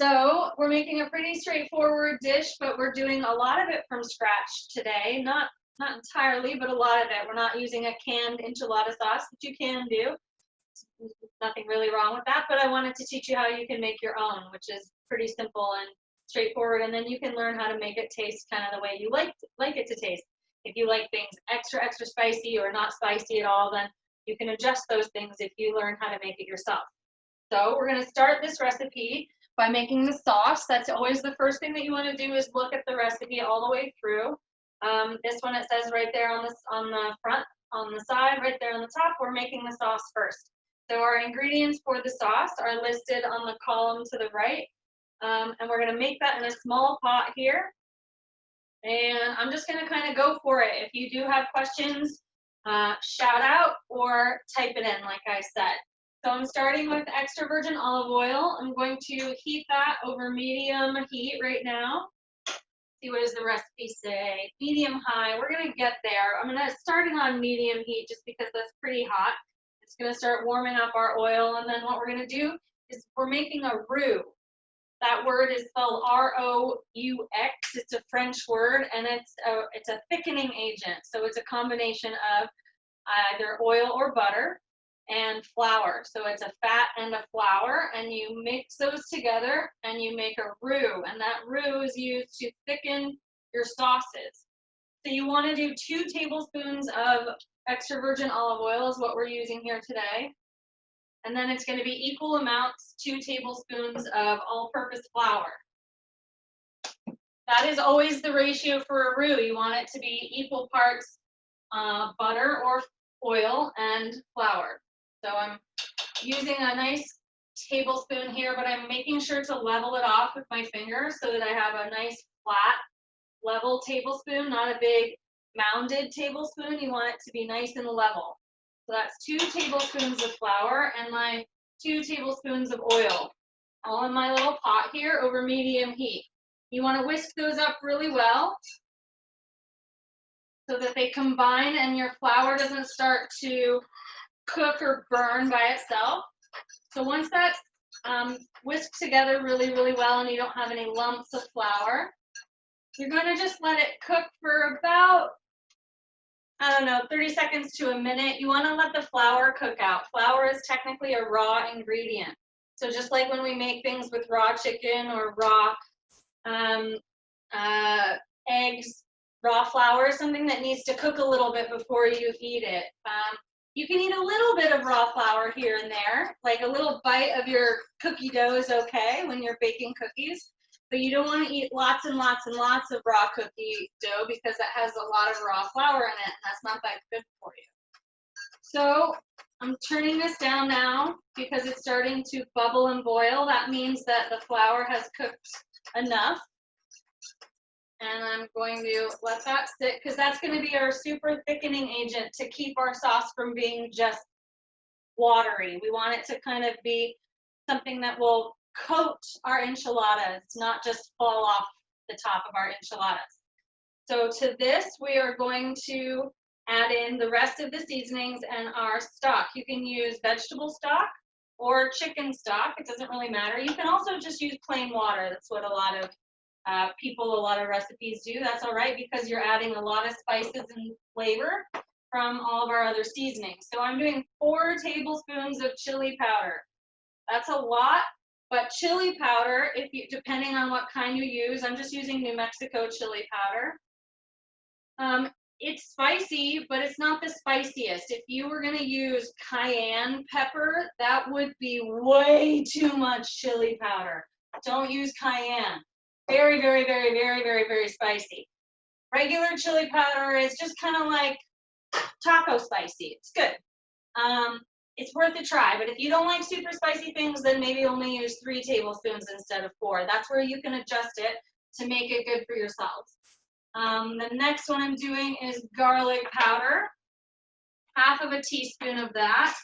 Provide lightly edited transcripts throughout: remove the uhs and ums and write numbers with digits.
So we're making a pretty straightforward dish, but we're doing a lot of it from scratch today. Not entirely, but a lot of it. We're not using a canned enchilada sauce, which you can do. Nothing really wrong with that, but I wanted to teach you how you can make your own, which is pretty simple and straightforward, and then you can learn how to make it taste kind of the way you like it to taste. If you like things extra spicy or not spicy at all, then you can adjust those things if you learn how to make it yourself. So we're going to start this recipe by making the sauce. That's always the first thing that you want to do, is look at the recipe all the way through. This one, it says right there on the front, on the side, right there on the top, we're making the sauce first. So our ingredients for the sauce are listed on the column to the right, and we're going to make that in a small pot here. And I'm just going to kind of go for it. If you do have questions, shout out or type it in, like I said. So I'm starting with extra virgin olive oil. I'm going to heat that over medium heat right now. See, what does the recipe say? Medium high. We're going to get there. I'm going to start it on medium heat just because that's pretty hot. It's going to start warming up our oil, and then what we're going to do is we're making a roux. That word is spelled R-O-U-X. It's a French word, and it's a thickening agent. So it's a combination of either oil or butter and flour. So it's a fat and a flour, and you mix those together and you make a roux, and that roux is used to thicken your sauces. So you want to do 2 tablespoons of extra virgin olive oil is what we're using here today. And then it's going to be equal amounts, 2 tablespoons of all-purpose flour. That is always the ratio for a roux. You want it to be equal parts butter or oil and flour. So I'm using a nice tablespoon here, but I'm making sure to level it off with my finger so that I have a nice flat, level tablespoon, not a big mounded tablespoon. You want it to be nice and level. So that's 2 tablespoons of flour and my 2 tablespoons of oil, all in my little pot here over medium heat. You want to whisk those up really well so that they combine and your flour doesn't start to cook or burn by itself. So once that's whisked together really well and you don't have any lumps of flour, you're going to just let it cook for about, I don't know, 30 seconds to a minute. You want to let the flour cook out. Flour is technically a raw ingredient. So just like when we make things with raw chicken or raw eggs, raw flour is something that needs to cook a little bit before you eat it. You can eat a little bit of raw flour here and there, like a little bite of your cookie dough is okay when you're baking cookies. But you don't want to eat lots and lots and lots of raw cookie dough because that has a lot of raw flour in it, and that's not that good for you. So I'm turning this down now because it's starting to bubble and boil. That means that the flour has cooked enough. And I'm going to let that sit because that's going to be our super thickening agent to keep our sauce from being just watery. We want it to kind of be something that will coat our enchiladas, not just fall off the top of our enchiladas. So to this, we are going to add in the rest of the seasonings and our stock. You can use vegetable stock or chicken stock. It doesn't really matter. You can also just use plain water. That's what a lot of recipes do. That's all right because you're adding a lot of spices and flavor from all of our other seasonings. So I'm doing 4 tablespoons of chili powder. That's a lot. But chili powder, depending on what kind you use, I'm just using New Mexico chili powder. It's spicy, but it's not the spiciest. If you were going to use cayenne pepper, that would be way too much chili powder. Don't use cayenne. Very spicy. Regular chili powder is just kind of like taco spicy. It's good. It's worth a try, but if you don't like super spicy things, then maybe only use 3 tablespoons instead of 4. That's where you can adjust it to make it good for yourselves. The next one I'm doing is garlic powder, half of a teaspoon of that.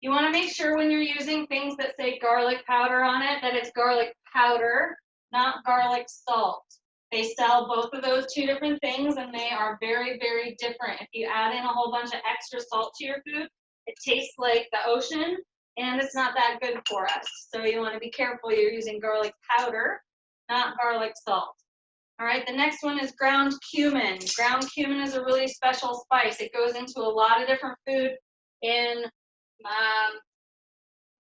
You want to make sure when you're using things that say garlic powder on it, that it's garlic powder, not garlic salt. They sell both of those 2 different things, and they are very different. If you add in a whole bunch of extra salt to your food, it tastes like the ocean. and it's not that good for us. So you want to be careful you're using garlic powder, not garlic salt. All right, the next one is ground cumin. Ground cumin is a really special spice. It goes into a lot of different food in a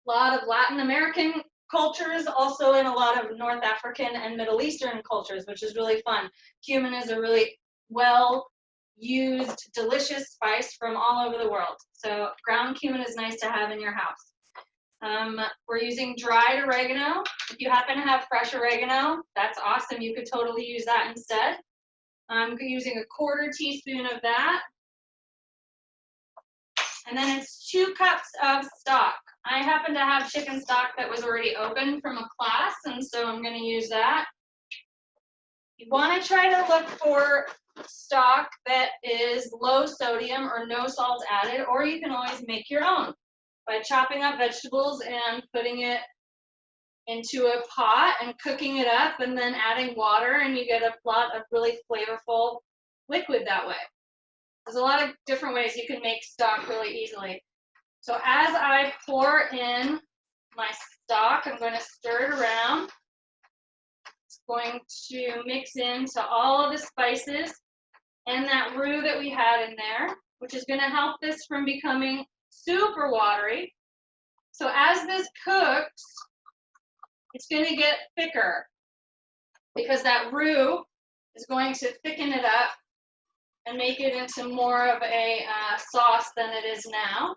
lot of Latin American cultures, also in a lot of North African and Middle Eastern cultures, which is really fun. Cumin is a really well-used, delicious spice from all over the world. So ground cumin is nice to have in your house. We're using dried oregano. If you happen to have fresh oregano, that's awesome. You could totally use that instead. I'm using a 1/4 teaspoon of that. And then it's 2 cups of stock. I happen to have chicken stock that was already opened from a class, and so I'm going to use that. You want to try to look for stock that is low sodium or no salt added, or you can always make your own by chopping up vegetables and putting it into a pot and cooking it up and then adding water, and you get a lot of really flavorful liquid that way. There's a lot of different ways you can make stock really easily. So as I pour in my stock, I'm going to stir it around. It's going to mix into all of the spices and that roux that we had in there, which is going to help this from becoming super watery. So as this cooks, it's going to get thicker because that roux is going to thicken it up and make it into more of a sauce than it is now.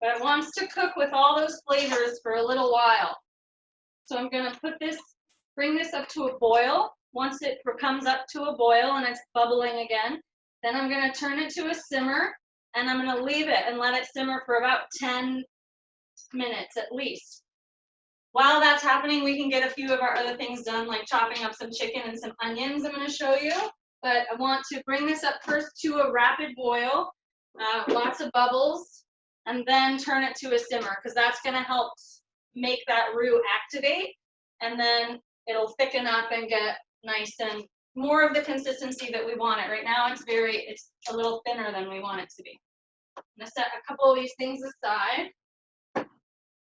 But it wants to cook with all those flavors for a little while. So I'm going to bring this up to a boil. Once it comes up to a boil and it's bubbling again, then I'm going to turn it to a simmer, and I'm going to leave it and let it simmer for about 10 minutes at least. While that's happening, we can get a few of our other things done, like chopping up some chicken and some onions I'm going to show you. But I want to bring this up first to a rapid boil, lots of bubbles, and then turn it to a simmer, because that's going to help make that roux activate, and then it'll thicken up and get nice and more of the consistency that we want it. Right now it's a little thinner than we want it to be. I'm going to set a couple of these things aside.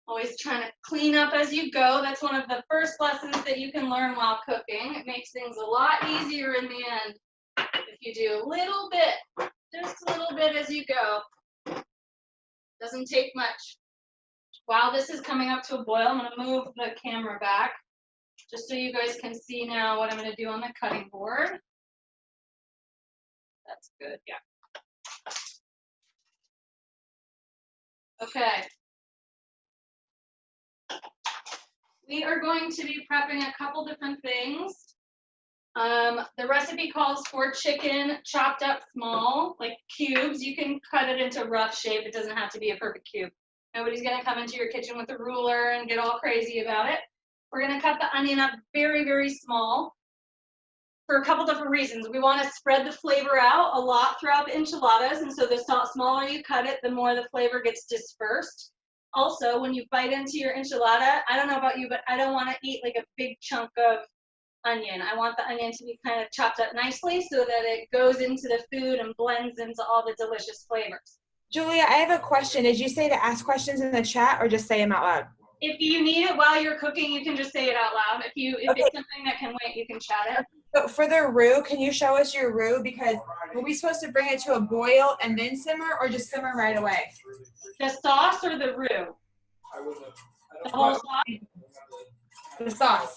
Always trying to clean up as you go. That's one of the first lessons that you can learn while cooking. It makes things a lot easier in the end if you do a little bit, just a little bit as you go. Doesn't take much. While this is coming up to a boil, I'm going to move the camera back just so you guys can see now what I'm going to do on the cutting board. That's good, yeah. Okay. We are going to be prepping a couple different things. The recipe calls for chicken chopped up small, like cubes. You can cut it into rough shape. It doesn't have to be a perfect cube. Nobody's going to come into your kitchen with a ruler and get all crazy about it. We're going to cut the onion up very, very small for a couple different reasons. We want to spread the flavor out a lot throughout the enchiladas, and so the smaller you cut it, the more the flavor gets dispersed. Also, when you bite into your enchilada, I don't know about you, but I don't want to eat like a big chunk of onion. I want the onion to be kind of chopped up nicely so that it goes into the food and blends into all the delicious flavors. Julia, I have a question. Did you say to ask questions in the chat or just say them out loud? If you need it while you're cooking, you can just say it out loud. If Okay. It's something that can wait, you can chat it. So for the roux, can you show us your roux? Because were we supposed to bring it to a boil and then simmer, or just simmer right away? The sauce or the roux? The whole sauce? The sauce.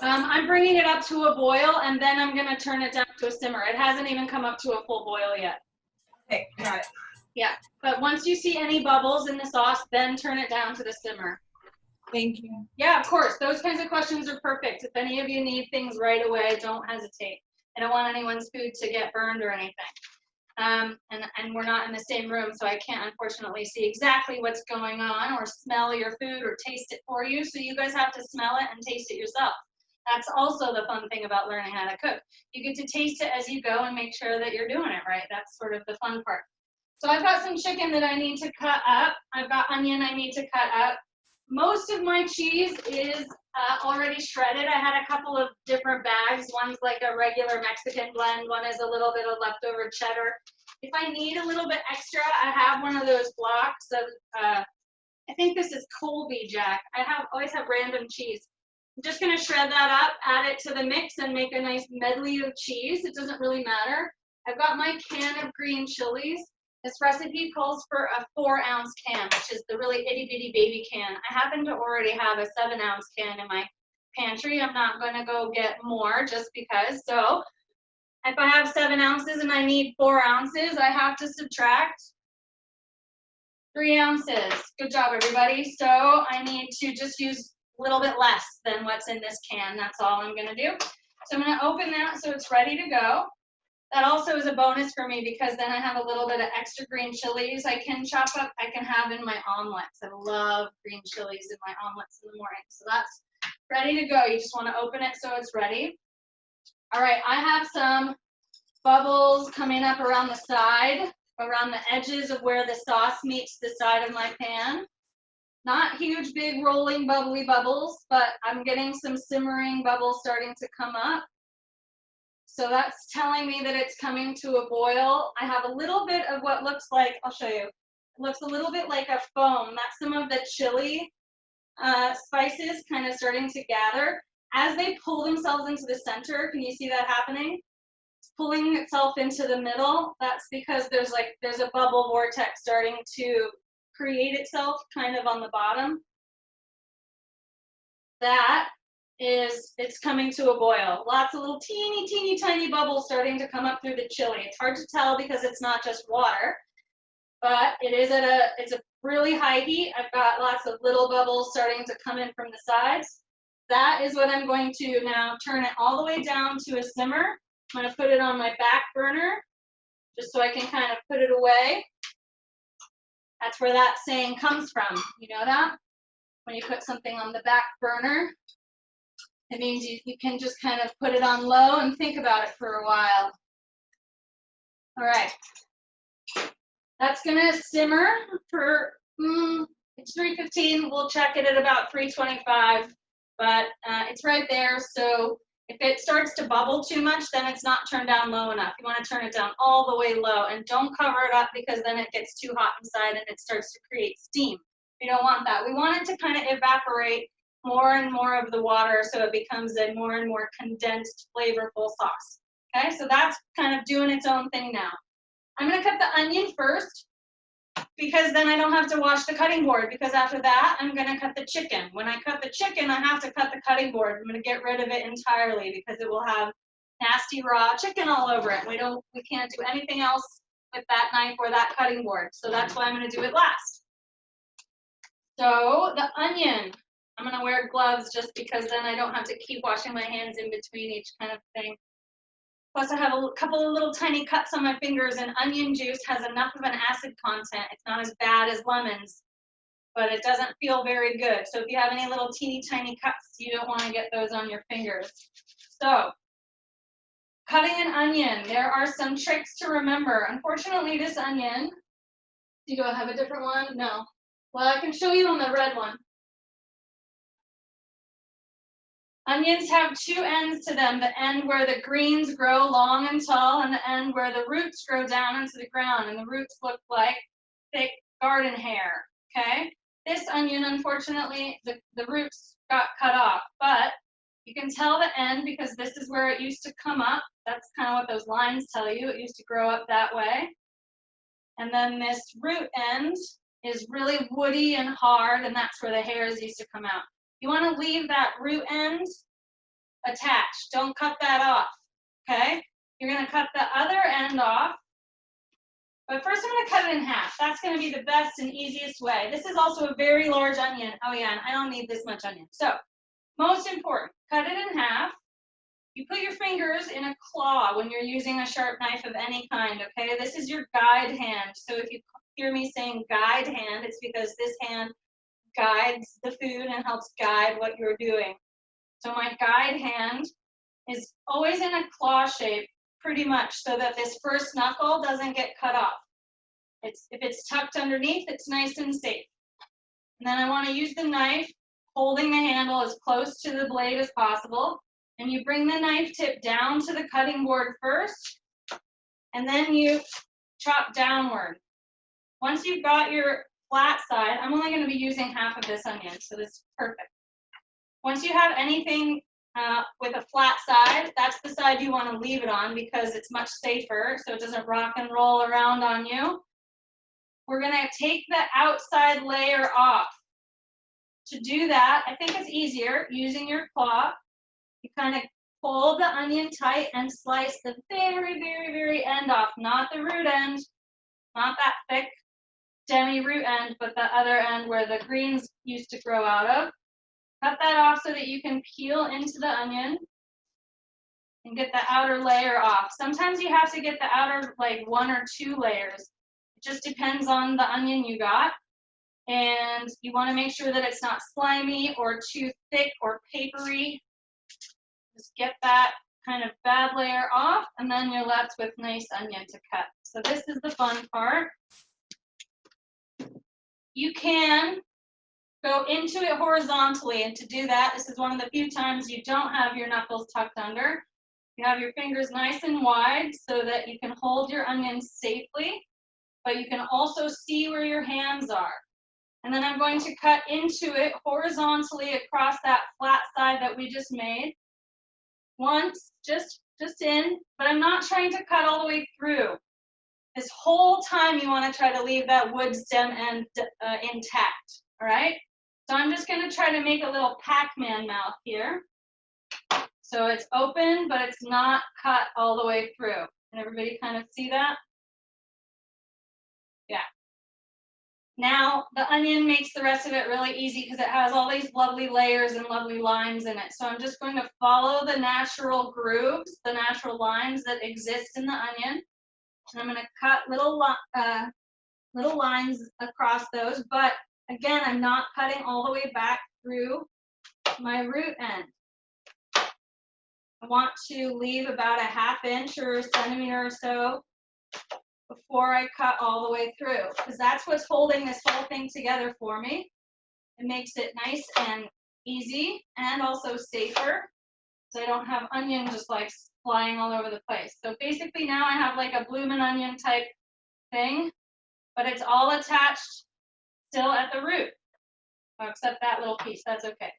I'm bringing it up to a boil, and then I'm going to turn it down to a simmer. It hasn't even come up to a full boil yet. Okay, got it. Yeah, but once you see any bubbles in the sauce, then turn it down to the simmer. Thank you. Yeah, of course. Those kinds of questions are perfect. If any of you need things right away, don't hesitate. I don't want anyone's food to get burned or anything. And we're not in the same room, so I can't unfortunately see exactly what's going on or smell your food or taste it for you. So you guys have to smell it and taste it yourself. That's also the fun thing about learning how to cook. You get to taste it as you go and make sure that you're doing it right. That's sort of the fun part. So I've got some chicken that I need to cut up. I've got onion I need to cut up. Most of my cheese is already shredded. I had a couple of different bags. One's like a regular Mexican blend. One is a little bit of leftover cheddar. If I need a little bit extra, I have one of those blocks of I think this is Colby Jack. Always have random cheese. I'm just gonna shred that up, add it to the mix, and make a nice medley of cheese. It doesn't really matter. I've got my can of green chilies. This recipe calls for a 4-ounce can, which is the really itty bitty baby can. I happen to already have a 7-ounce can in my pantry. I'm not gonna go get more just because. So if I have 7 ounces and I need 4 ounces, I have to subtract 3 ounces. Good job, everybody. So I need to just use a little bit less than what's in this can. That's all I'm gonna do. So I'm gonna open that so it's ready to go. That also is a bonus for me because then I have a little bit of extra green chilies I can chop up, I can have in my omelets. I love green chilies in my omelets in the morning. So that's ready to go. You just wanna open it so it's ready. All right, I have some bubbles coming up around the side, around the edges of where the sauce meets the side of my pan. Not huge, big, rolling, bubbly bubbles, but I'm getting some simmering bubbles starting to come up. So that's telling me that it's coming to a boil. I have a little bit of what looks like, I'll show you. It looks a little bit like a foam. That's some of the chili spices kind of starting to gather. As they pull themselves into the center, can you see that happening? It's pulling itself into the middle. That's because there's a bubble vortex starting to create itself kind of on the bottom. That is, it's coming to a boil. Lots of little teeny tiny bubbles starting to come up through the chili. It's hard to tell because it's not just water, but it's a really high heat. I've got lots of little bubbles starting to come in from the sides. That is what I'm going to now turn it all the way down to a simmer. I'm going to put it on my back burner just so I can kind of put it away. That's where that saying comes from. You know that? When you put something on the back burner, it means you can just kind of put it on low and think about it for a while. All right. That's gonna simmer for, it's 3:15. We'll check it at about 3:25, but it's right there. So if it starts to bubble too much, then it's not turned down low enough. You wanna turn it down all the way low and don't cover it up because then it gets too hot inside and it starts to create steam. We don't want that. We want it to kind of evaporate more and more of the water so it becomes a more and more condensed, flavorful sauce. Okay, so that's kind of doing its own thing now. I'm gonna cut the onion first because then I don't have to wash the cutting board, because after that, I'm gonna cut the chicken. When I cut the chicken, I have to cut the cutting board. I'm gonna get rid of it entirely because it will have nasty raw chicken all over it. We can't do anything else with that knife or that cutting board. So that's why I'm gonna do it last. So the onion, I'm gonna wear gloves just because then I don't have to keep washing my hands in between each kind of thing. Plus I have a couple of little tiny cuts on my fingers, and onion juice has enough of an acid content. It's not as bad as lemons, but it doesn't feel very good. So if you have any little teeny tiny cuts, you don't wanna get those on your fingers. So, cutting an onion, there are some tricks to remember. Unfortunately, this onion, do I have a different one? No. Well, I can show you on the red one. Onions have two ends to them, the end where the greens grow long and tall and the end where the roots grow down into the ground, and the roots look like thick garden hair, okay? This onion, unfortunately, the roots got cut off, but you can tell the end because this is where it used to come up. That's kind of what those lines tell you. It used to grow up that way. And then this root end is really woody and hard, and that's where the hairs used to come out. You want to leave that root end attached. Don't cut that off, okay? You're going to cut the other end off. But first I'm going to cut it in half. That's going to be the best and easiest way. This is also a very large onion. Oh yeah, and I don't need this much onion. So, most important, cut it in half. You put your fingers in a claw when you're using a sharp knife of any kind, okay? This is your guide hand. So if you hear me saying guide hand, it's because this hand guides the food and helps guide what you're doing. So my guide hand is always in a claw shape, pretty much, so that this first knuckle doesn't get cut off. If it's tucked underneath, it's nice and safe. And then I want to use the knife, holding the handle as close to the blade as possible. And you bring the knife tip down to the cutting board first, and then you chop downward. Once you've got your flat side, I'm only going to be using half of this onion, so this is perfect. Once you have anything with a flat side, that's the side you want to leave it on because it's much safer, so it doesn't rock and roll around on you. We're going to take the outside layer off. To do that, I think it's easier using your claw. You kind of pull the onion tight and slice the very, very, very end off, not the root end, not that thick demi-root end, but the other end where the greens used to grow out of. Cut that off so that you can peel into the onion and get the outer layer off. Sometimes you have to get the outer, like 1 or 2 layers. It just depends on the onion you got. And you want to make sure that it's not slimy or too thick or papery. Just get that kind of bad layer off, and then you're left with nice onion to cut. So this is the fun part. You can go into it horizontally, and to do that, this is one of the few times you don't have your knuckles tucked under. You have your fingers nice and wide so that you can hold your onions safely, but you can also see where your hands are. And then I'm going to cut into it horizontally across that flat side that we just made. Once, just in, but I'm not trying to cut all the way through. This whole time you want to try to leave that wood stem end intact, all right? So I'm just going to try to make a little Pac-Man mouth here. So it's open, but it's not cut all the way through. Can everybody kind of see that? Yeah. Now, the onion makes the rest of it really easy because it has all these lovely layers and lovely lines in it. So I'm just going to follow the natural grooves, the natural lines that exist in the onion. And I'm going to cut little lines across those. But again, I'm not cutting all the way back through my root end. I want to leave about a ½ inch or a centimeter or so before I cut all the way through, because that's what's holding this whole thing together for me. It makes it nice and easy and also safer, so I don't have onion just like flying all over the place. So basically now I have like a bloomin' onion type thing, but it's all attached still at the root, except that little piece, that's okay.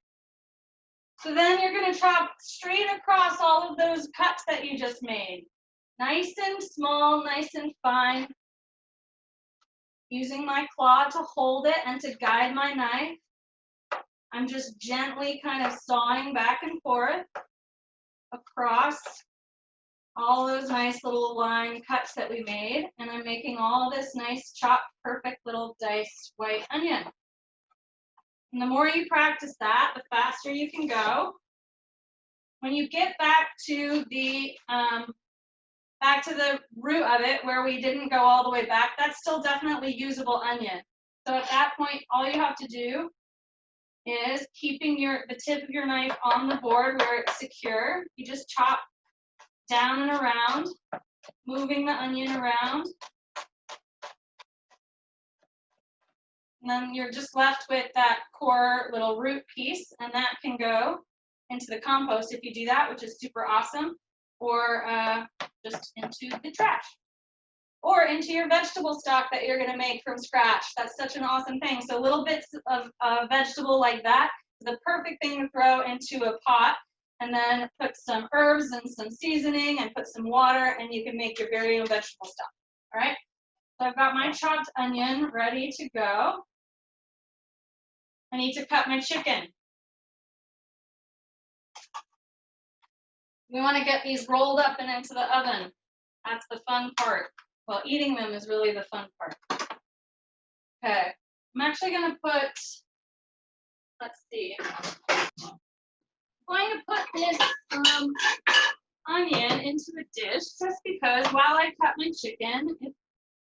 So then you're going to chop straight across all of those cuts that you just made. Nice and small, nice and fine. Using my claw to hold it and to guide my knife. I'm just gently kind of sawing back and forth across all those nice little line cuts that we made. And I'm making all this nice chopped, perfect little diced white onion. And the more you practice that, the faster you can go. When you get back to the root of it where we didn't go all the way back, that's still definitely usable onion. So at that point, all you have to do is keeping the tip of your knife on the board where it's secure. You just chop down and around, moving the onion around. And then you're just left with that core little root piece, and that can go into the compost if you do that, which is super awesome, or just into the trash, or into your vegetable stock that you're going to make from scratch. That's such an awesome thing. So little bits of vegetable like that is the perfect thing to throw into a pot, and then put some herbs and some seasoning and put some water, and you can make your very own vegetable stock. All right? So I've got my chopped onion ready to go. I need to cut my chicken. We want to get these rolled up and into the oven. That's the fun part. Well, eating them is really the fun part. Okay, I'm actually going to put, let's see. I'm going to put this onion into a dish just because while I cut my chicken,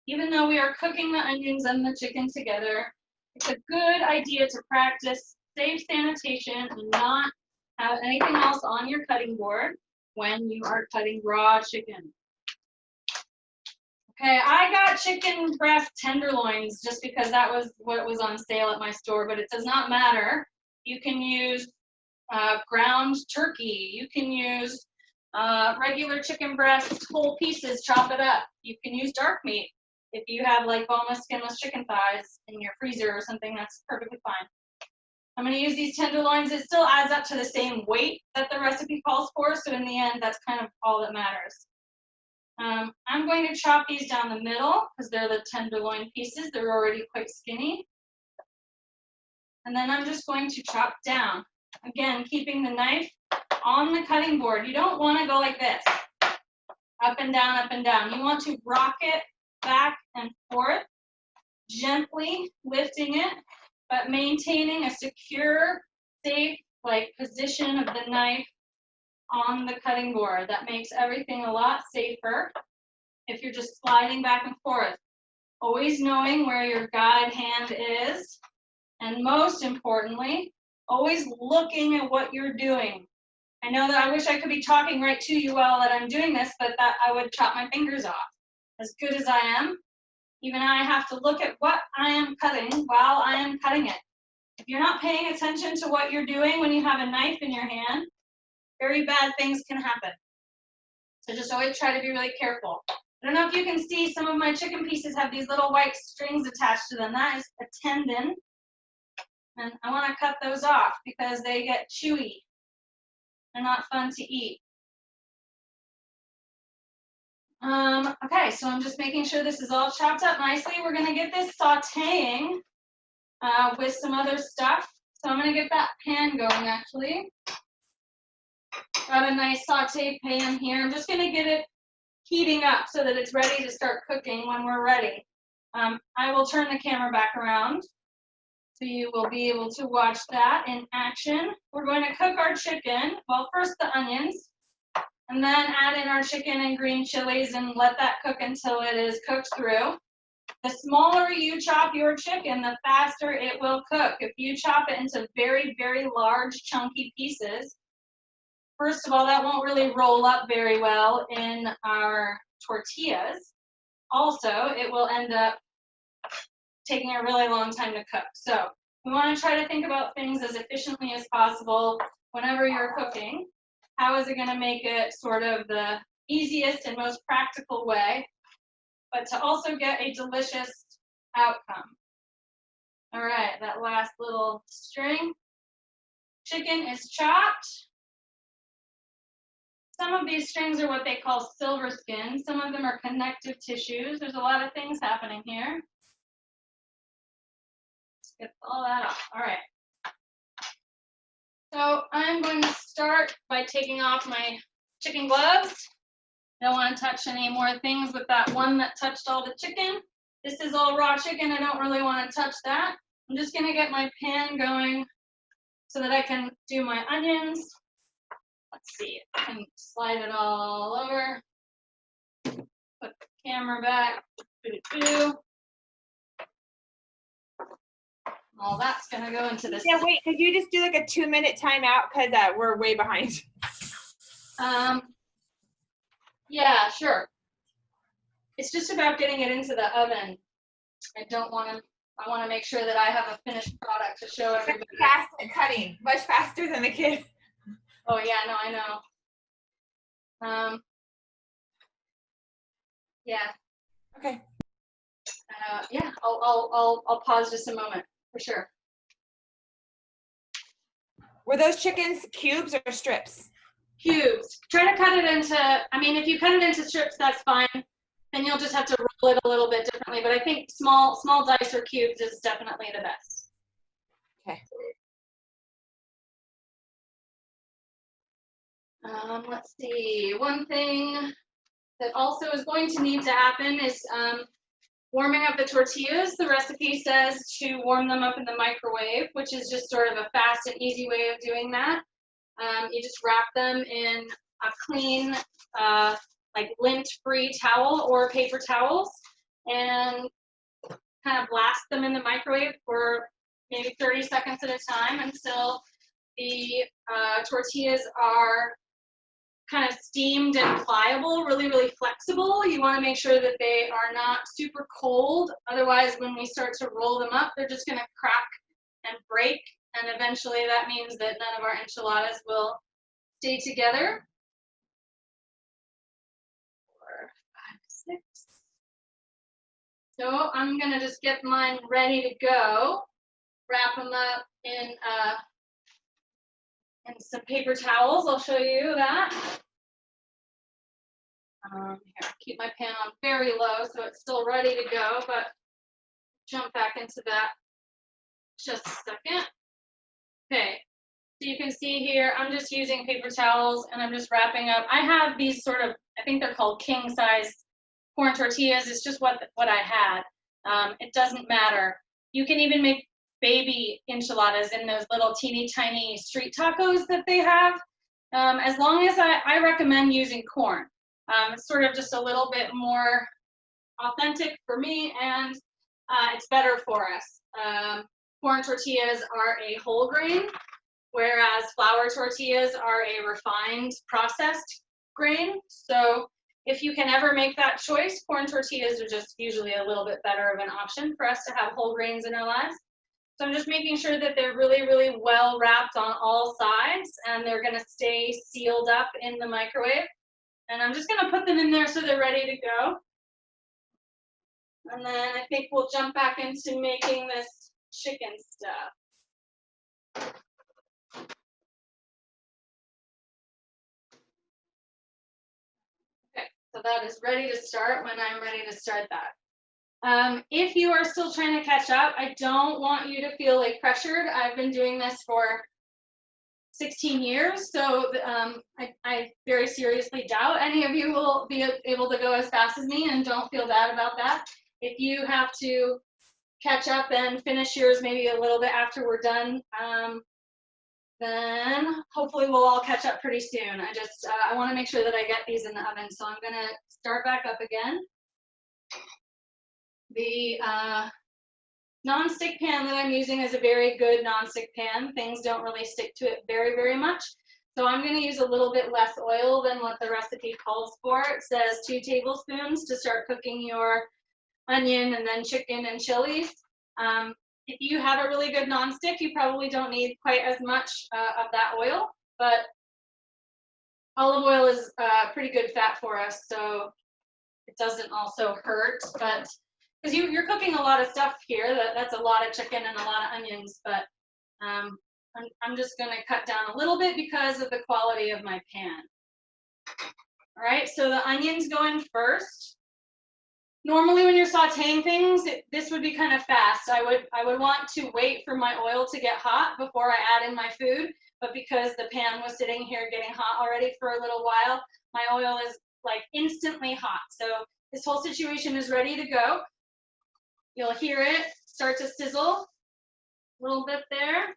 even though we are cooking the onions and the chicken together, it's a good idea to practice safe sanitation and not have anything else on your cutting board when you are cutting raw chicken. Okay, I got chicken breast tenderloins just because that was what was on sale at my store, but it does not matter. You can use ground turkey. You can use regular chicken breast, whole pieces, chop it up. You can use dark meat. If you have like boneless, skinless chicken thighs in your freezer or something, that's perfectly fine. I'm going to use these tenderloins. It still adds up to the same weight that the recipe calls for, so in the end, that's kind of all that matters. I'm going to chop these down the middle because they're the tenderloin pieces. They're already quite skinny. And then I'm just going to chop down. Again, keeping the knife on the cutting board. You don't want to go like this, up and down, up and down. You want to rock it back and forth, gently lifting it, but maintaining a secure, safe, position of the knife on the cutting board. That makes everything a lot safer if you're just sliding back and forth. Always knowing where your guide hand is, and most importantly, always looking at what you're doing. I know that I wish I could be talking right to you while that I'm doing this, but that I would chop my fingers off. As good as I am, even I have to look at what I am cutting while I am cutting it. If you're not paying attention to what you're doing when you have a knife in your hand, very bad things can happen. So just always try to be really careful. I don't know if you can see, some of my chicken pieces have these little white strings attached to them. That is a tendon. And I want to cut those off because they get chewy. They're not fun to eat. Okay, so I'm just making sure this is all chopped up nicely. We're going to get this sauteing with some other stuff. So I'm going to get that pan going, actually. Got a nice saute pan here. I'm just going to get it heating up so that it's ready to start cooking when we're ready. I will turn the camera back around so you will be able to watch that in action. We're going to cook our chicken. Well, first the onions, and then add in our chicken and green chilies and let that cook until it is cooked through. The smaller you chop your chicken, the faster it will cook. If you chop it into very, very large, chunky pieces, first of all, that won't really roll up very well in our tortillas. Also, it will end up taking a really long time to cook. So we want to try to think about things as efficiently as possible whenever you're cooking. How is it going to make it sort of the easiest and most practical way, but to also get a delicious outcome? All right, that last little string. Chicken is chopped. Some of these strings are what they call silver skin. Some of them are connective tissues. There's a lot of things happening here. Let's get all that off. All right. So I'm going to start by taking off my chicken gloves. Don't want to touch any more things with that one that touched all the chicken. This is all raw chicken. I don't really want to touch that. I'm just going to get my pan going so that I can do my onions. Let's see, I can slide it all over. Put the camera back. All that's gonna go into this. Yeah, wait, could you just do like a 2-minute timeout? Because we're way behind. Yeah, sure. It's just about getting it into the oven. I want to make sure that I have a finished product to show everybody. Fast at cutting, much faster than the kid. Oh yeah, no, I know. Yeah. Okay. Yeah, I'll pause just a moment for sure. Were those chickens cubes or strips? Cubes. Try to cut it into, I mean, if you cut it into strips, that's fine. Then you'll just have to roll it a little bit differently. But I think small dice or cubes is definitely the best. Okay. Let's see. One thing that also is going to need to happen is warming up the tortillas. The recipe says to warm them up in the microwave, which is just sort of a fast and easy way of doing that. You just wrap them in a clean, lint-free towel or paper towels and kind of blast them in the microwave for maybe 30 seconds at a time until the tortillas are kind of steamed and pliable, really, really flexible. You want to make sure that they are not super cold. Otherwise, when we start to roll them up, they're just going to crack and break. And eventually that means that none of our enchiladas will stay together. 4, 5, 6. So I'm gonna just get mine ready to go. Wrap them up in some paper towels. I'll show you that. Here, keep my pan on very low so it's still ready to go, but jump back into that just a second. Okay, so you can see here, I'm just using paper towels and I'm just wrapping up. I have these sort of, I think they're called king size corn tortillas. It's just what I had. It doesn't matter. You can even make baby enchiladas in those little teeny tiny street tacos that they have. As long as I recommend using corn. It's sort of just a little bit more authentic for me, and it's better for us. Corn tortillas are a whole grain, whereas flour tortillas are a refined, processed grain. So if you can ever make that choice, corn tortillas are just usually a little bit better of an option for us to have whole grains in our lives. So I'm just making sure that they're really, really well wrapped on all sides, and they're gonna stay sealed up in the microwave. And I'm just gonna put them in there so they're ready to go. And then I think we'll jump back into making this chicken stuff. Okay, so that is ready to start when I'm ready to start that. If you are still trying to catch up, I don't want you to feel like pressured. I've been doing this for 16 years, so I very seriously doubt any of you will be able to go as fast as me, and don't feel bad about that. If you have to catch up and finish yours maybe a little bit after we're done, then hopefully we'll all catch up pretty soon. I want to make sure that I get these in the oven, so I'm gonna start back up again. The non-stick pan that I'm using is a very good non-stick pan. Things don't really stick to it very, very much. So I'm going to use a little bit less oil than what the recipe calls for. It says 2 tablespoons to start cooking your onion and then chicken and chilies. If you have a really good non-stick, you probably don't need quite as much of that oil, but olive oil is pretty good fat for us, so it doesn't also hurt, but because you're cooking a lot of stuff here, that's a lot of chicken and a lot of onions, but I'm just going to cut down a little bit because of the quality of my pan. All right, so the onions go in first. Normally when you're sauteing things, this would be kind of fast. I would want to wait for my oil to get hot before I add in my food, but because the pan was sitting here getting hot already for a little while, my oil is like instantly hot. So this whole situation is ready to go. You'll hear it start to sizzle a little bit there.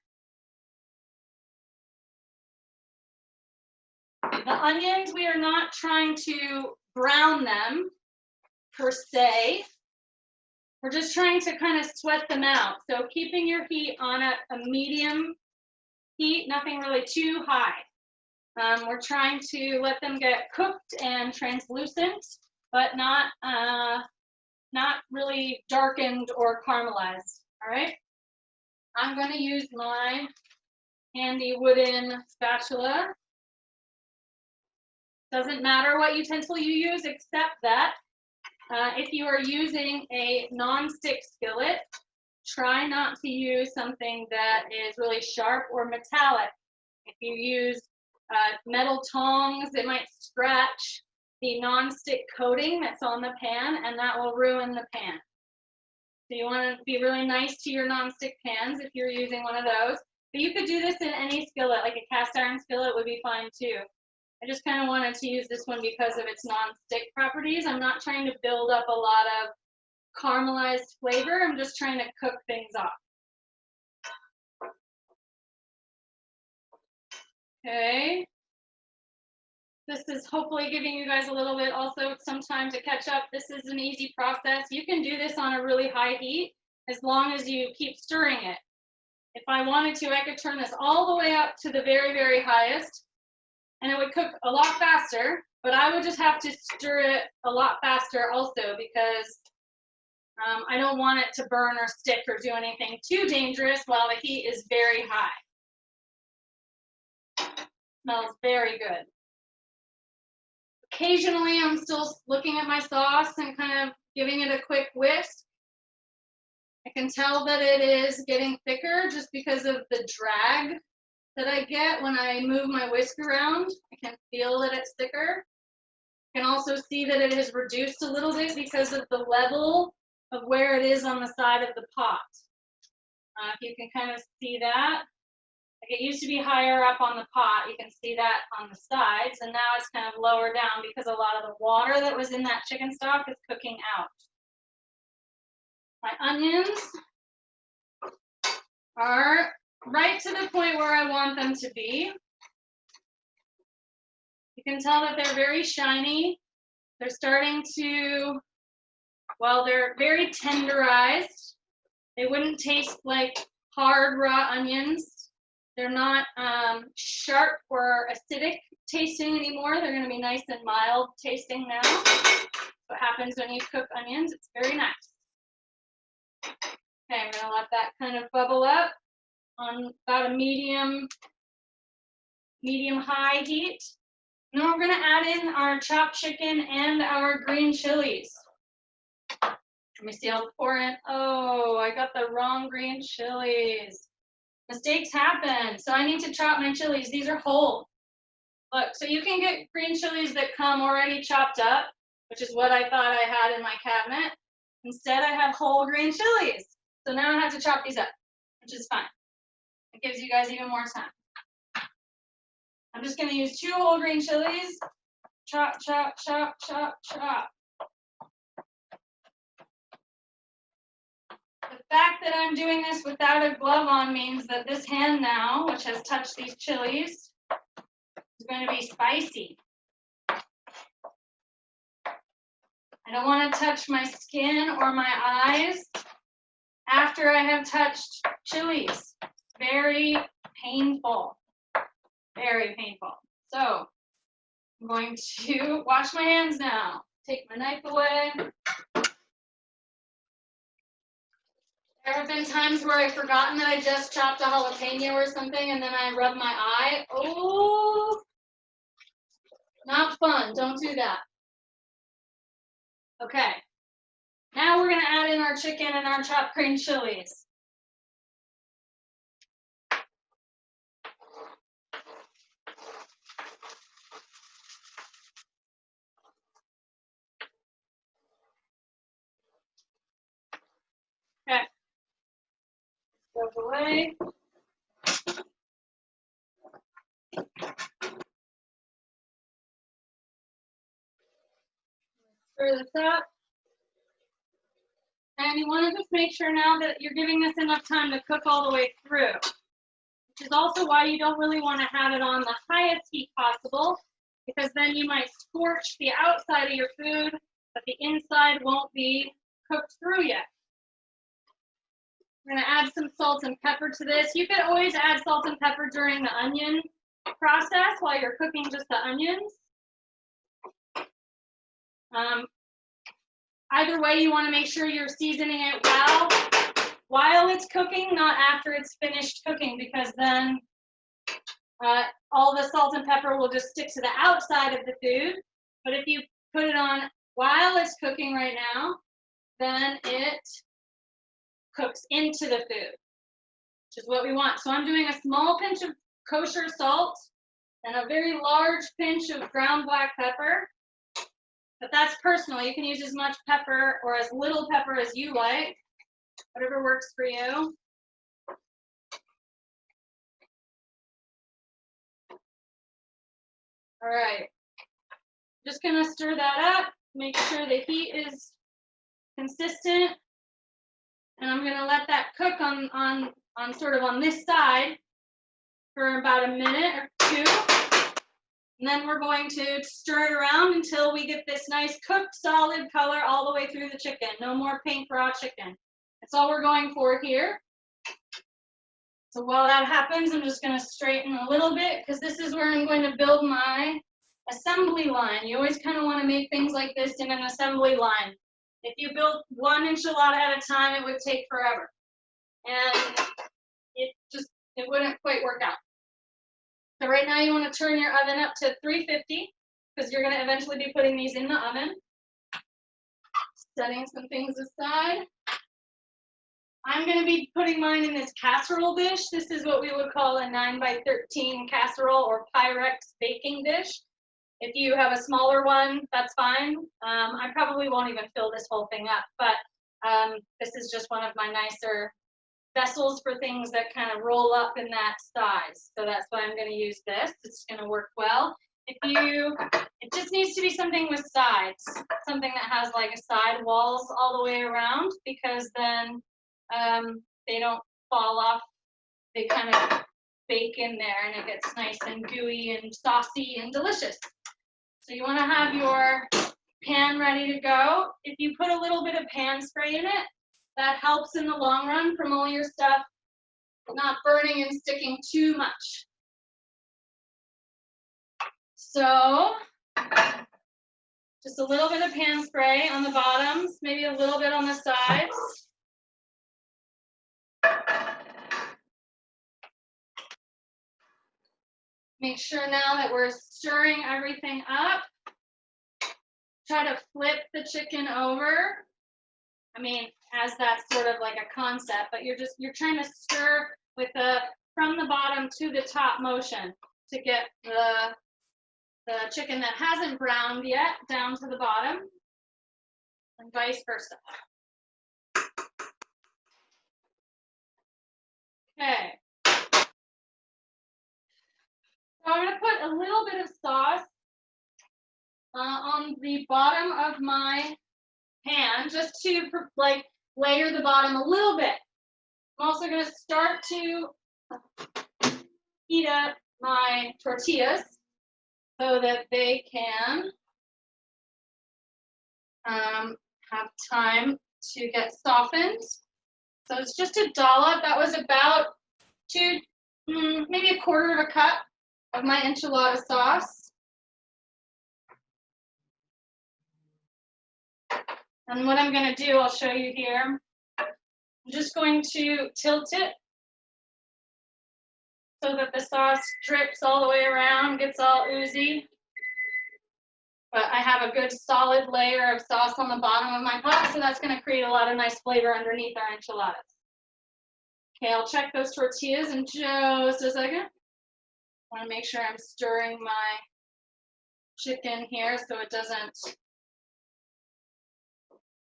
The onions, we are not trying to brown them per se. We're just trying to kind of sweat them out. So keeping your heat on a medium heat, nothing really too high. We're trying to let them get cooked and translucent, but not really darkened or caramelized. All right. I'm going to use my handy wooden spatula. Doesn't matter what utensil you use, except that if you are using a non-stick skillet, try not to use something that is really sharp or metallic. If you use metal tongs, it might scratch the non-stick coating that's on the pan, and that will ruin the pan. So you want to be really nice to your non-stick pans if you're using one of those. But you could do this in any skillet, like a cast iron skillet would be fine too. I just kind of wanted to use this one because of its non-stick properties. I'm not trying to build up a lot of caramelized flavor. I'm just trying to cook things off. Okay. This is hopefully giving you guys a little bit also some time to catch up. This is an easy process. You can do this on a really high heat as long as you keep stirring it. If I wanted to, I could turn this all the way up to the very, very highest, and it would cook a lot faster, but I would just have to stir it a lot faster also because I don't want it to burn or stick or do anything too dangerous while the heat is very high. Smells very good. Occasionally, I'm still looking at my sauce and kind of giving it a quick whisk. I can tell that it is getting thicker just because of the drag that I get when I move my whisk around. I can feel that it's thicker. You can also see that it has reduced a little bit because of the level of where it is on the side of the pot. If you can kind of see that. Like it used to be higher up on the pot. You can see that on the sides, and now it's kind of lower down because a lot of the water that was in that chicken stock is cooking out. My onions are right to the point where I want them to be. You can tell that they're very shiny. They're starting to, well, they're very tenderized. They wouldn't taste like hard raw onions. They're not sharp or acidic tasting anymore. They're going to be nice and mild tasting now. What happens when you cook onions? It's very nice. Okay, I'm going to let that kind of bubble up on about a medium-high heat. Now we're going to add in our chopped chicken and our green chilies. Let me see, I'll pour in. Oh, I got the wrong green chilies. Mistakes happen, so I need to chop my chilies. These are whole. Look, so you can get green chilies that come already chopped up, which is what I thought I had in my cabinet. Instead, I have whole green chilies. So now I have to chop these up, which is fine. It gives you guys even more time. I'm just going to use 2 whole green chilies. Chop, chop, chop, chop, chop. The fact that I'm doing this without a glove on means that this hand now, which has touched these chilies, is going to be spicy. I don't want to touch my skin or my eyes after I have touched chilies. Very painful. Very painful. So I'm going to wash my hands now. Take my knife away. There have been times where I've forgotten that I just chopped a jalapeno or something and then I rub my eye. Oh, not fun. Don't do that. Okay. Now we're going to add in our chicken and our chopped green chilies. Okay. Goes away. Stir this up. And you want to just make sure now that you're giving this enough time to cook all the way through, which is also why you don't really want to have it on the highest heat possible, because then you might scorch the outside of your food, but the inside won't be cooked through yet. We're going to add some salt and pepper to this. You could always add salt and pepper during the onion process while you're cooking just the onions. Either way, you want to make sure you're seasoning it while it's cooking, not after it's finished cooking, because then all the salt and pepper will just stick to the outside of the food. But if you put it on while it's cooking right now, then it cooks into the food, which is what we want. So I'm doing a small pinch of kosher salt and a very large pinch of ground black pepper. But that's personal. You can use as much pepper or as little pepper as you like, whatever works for you. All right. Just gonna stir that up, make sure the heat is consistent. And I'm gonna let that cook on sort of on this side for about a minute or 2. And then we're going to stir it around until we get this nice cooked solid color all the way through the chicken. No more pink raw chicken. That's all we're going for here. So while that happens, I'm just going to straighten a little bit because this is where I'm going to build my assembly line. You always kind of want to make things like this in an assembly line. If you build one enchilada at a time, it would take forever. And it wouldn't quite work out. So right now you want to turn your oven up to 350 because you're going to eventually be putting these in the oven. Setting some things aside. I'm going to be putting mine in this casserole dish. This is what we would call a 9x13 casserole or Pyrex baking dish. If you have a smaller one, that's fine. I probably won't even fill this whole thing up, but this is just one of my nicer vessels for things that kind of roll up in that size. So that's why I'm going to use this. It's going to work well. It just needs to be something with sides, something that has like a side walls all the way around, because then they don't fall off. They kind of bake in there and it gets nice and gooey and saucy and delicious. So you want to have your pan ready to go. If you put a little bit of pan spray in it, that helps in the long run from all your stuff not burning and sticking too much. So just a little bit of pan spray on the bottoms, maybe a little bit on the sides. Make sure now that we're stirring everything up. Try to flip the chicken over. I mean, as that's sort of like a concept, but you're trying to stir with from the bottom to the top motion to get the chicken that hasn't browned yet down to the bottom, and vice versa. Okay. So I'm going to put a little bit of sauce on the bottom of my pan, just to like layer the bottom a little bit. I'm also going to start to heat up my tortillas so that they can have time to get softened. So it's just a dollop. That was about maybe a quarter of a cup of my enchilada sauce. And what I'm going to do, I'll show you here. I'm just going to tilt it so that the sauce drips all the way around, gets all oozy. But I have a good solid layer of sauce on the bottom of my pot, so that's going to create a lot of nice flavor underneath our enchiladas. Okay, I'll check those tortillas in just a second. I want to make sure I'm stirring my chicken here so it doesn't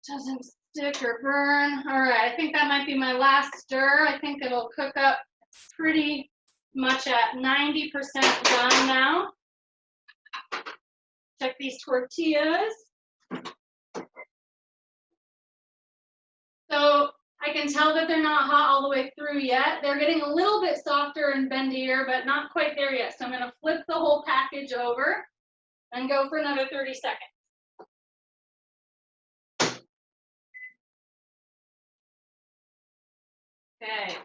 stick or burn. All right, I think that might be my last stir. I think it'll cook up pretty much at 90% done now. Check these tortillas. So I can tell that they're not hot all the way through yet. They're getting a little bit softer and bendier, but not quite there yet. So I'm going to flip the whole package over and go for another 30 seconds. Okay.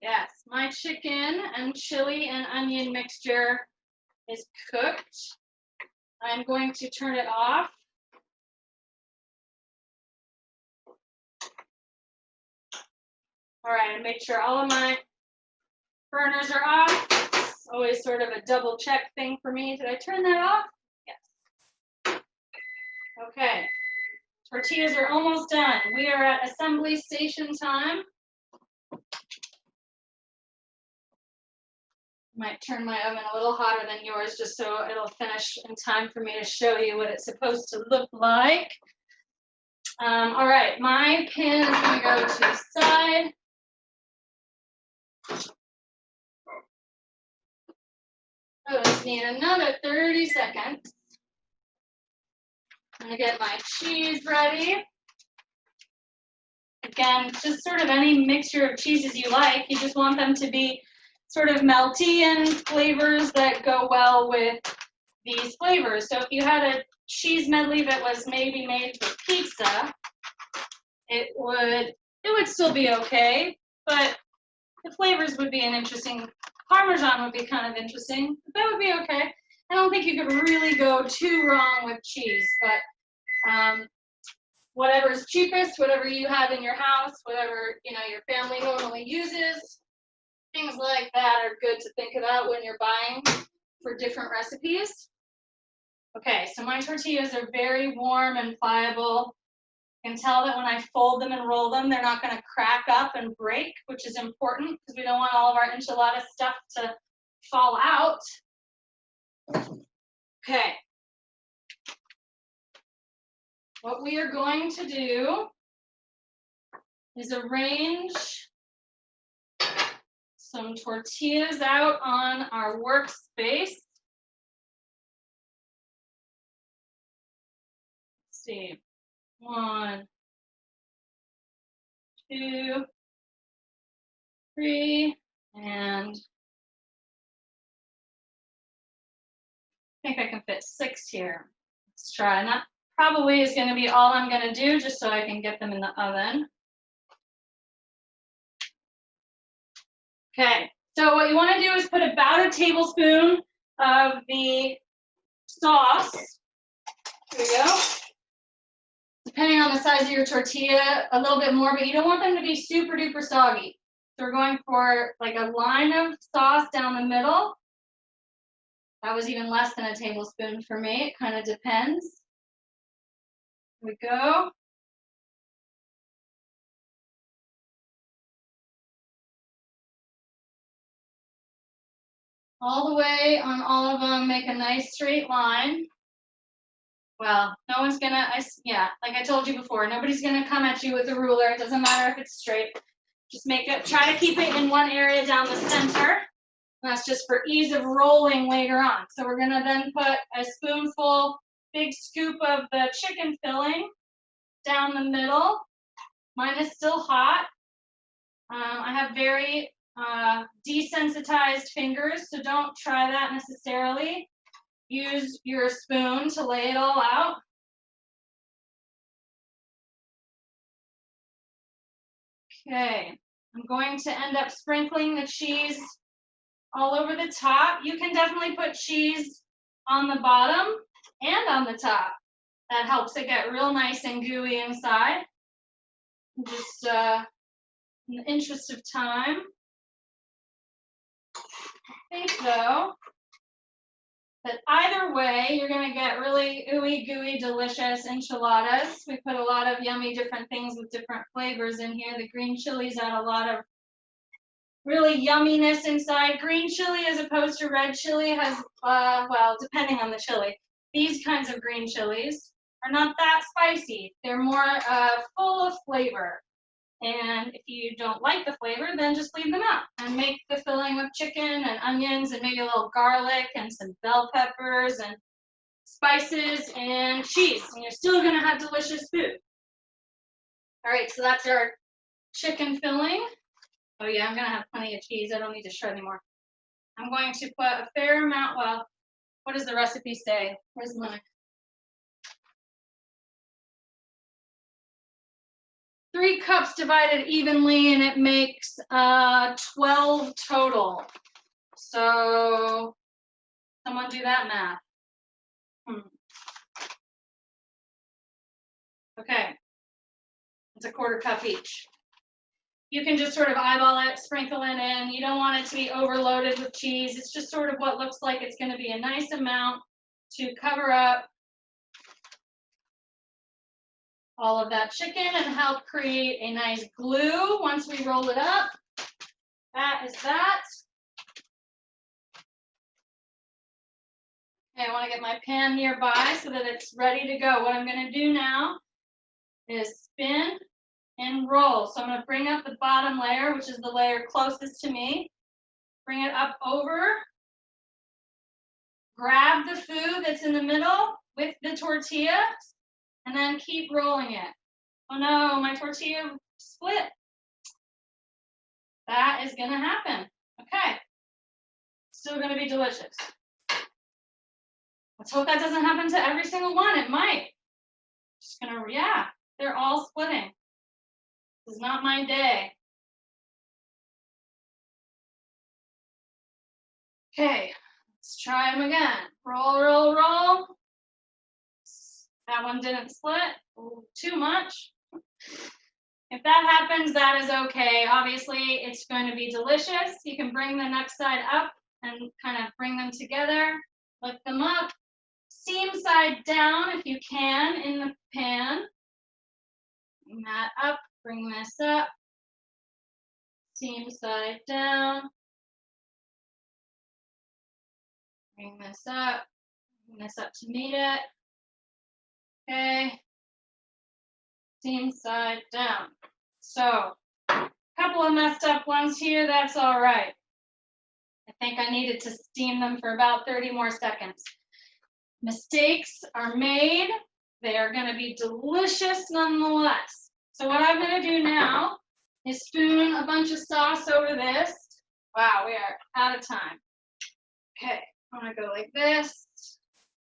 Yes, my chicken and chili and onion mixture is cooked. I'm going to turn it off. All right, and make sure all of my burners are off. It's always sort of a double check thing for me. Did I turn that off? Yes. Okay, tortillas are almost done. We are at assembly station time. Might turn my oven a little hotter than yours just so it'll finish in time for me to show you what it's supposed to look like. All right, my pan is going to go to the side. I just need another 30 seconds. I'm going to get my cheese ready. Again, just sort of any mixture of cheeses you like. You just want them to be sort of melty and flavors that go well with these flavors. So if you had a cheese medley that was maybe made for pizza, it would still be okay, but the flavors would be an interesting. Parmesan would be kind of interesting. That would be okay. I don't think you could really go too wrong with cheese, but whatever's cheapest, whatever you have in your house, whatever your family normally uses, things like that are good to think about when you're buying for different recipes. Okay, so my tortillas are very warm and pliable. You can tell that when I fold them and roll them, they're not going to crack up and break, which is important because we don't want all of our enchilada stuff to fall out. Okay. What we are going to do is arrange some tortillas out on our workspace. Let's see. 1, 2, 3, and I think I can fit 6 here. Let's try. And that probably is going to be all I'm going to do just so I can get them in the oven. Okay, so what you want to do is put about a tablespoon of the sauce. Here we go. Depending on the size of your tortilla, a little bit more, but you don't want them to be super duper soggy. So we're going for like a line of sauce down the middle. That was even less than a tablespoon for me. It kind of depends. Here we go. All the way on all of them, make a nice straight line. Well, no one's gonna, yeah, like I told you before, nobody's gonna come at you with a ruler. It doesn't matter if it's straight. Just make it, try to keep it in one area down the center. That's just for ease of rolling later on. So we're gonna then put a spoonful, big scoop of the chicken filling down the middle. Mine is still hot. I have very desensitized fingers, so don't try that necessarily. Use your spoon to lay it all out. Okay, I'm going to end up sprinkling the cheese all over the top. You can definitely put cheese on the bottom and on the top. That helps it get real nice and gooey inside. Just in the interest of time, I think though that either way you're going to get really ooey gooey delicious enchiladas. We put a lot of yummy different things with different flavors in here. The green chilies add a lot of really yumminess inside. Green chili as opposed to red chili has, well, depending on the chili. These kinds of green chilies are not that spicy. They're more full of flavor. And if you don't like the flavor, then just leave them out and make the filling with chicken and onions and maybe a little garlic and some bell peppers and spices and cheese. And you're still going to have delicious food. All right, so that's our chicken filling. Oh yeah, I'm going to have plenty of cheese. I don't need to shred anymore. I'm going to put a fair amount, well, what does the recipe say? Where's my 3 cups divided evenly, and it makes 12 total. So someone do that math. Okay, it's a 1/4 cup each. You can just sort of eyeball it, sprinkle it in. You don't want it to be overloaded with cheese. It's just sort of what looks like it's going to be a nice amount to cover up all of that chicken and help create a nice glue once we roll it up. That is that. Okay, I want to get my pan nearby so that it's ready to go. What I'm going to do now is spin and roll. So I'm going to bring up the bottom layer, which is the layer closest to me. Bring it up over. Grab the food that's in the middle with the tortilla, and then keep rolling it. Oh no, my tortilla split. That is going to happen. Okay. Still going to be delicious. Let's hope that doesn't happen to every single one. It might. Just going to, yeah, they're all splitting. This is not my day. Okay, let's try them again. Roll, roll, roll. That one didn't split. Ooh, too much. If that happens, that is okay. Obviously, it's going to be delicious. You can bring the next side up and kind of bring them together. Lift them up. Seam side down if you can in the pan. Bring that up, bring this up. Seam side down. Bring this up to meet it. Okay. Seam side down. So, a couple of messed up ones here, that's all right. I think I needed to steam them for about 30 more seconds. Mistakes are made. They are going to be delicious nonetheless. So what I'm going to do now is spoon a bunch of sauce over this. Wow, we are out of time. Okay, I'm going to go like this.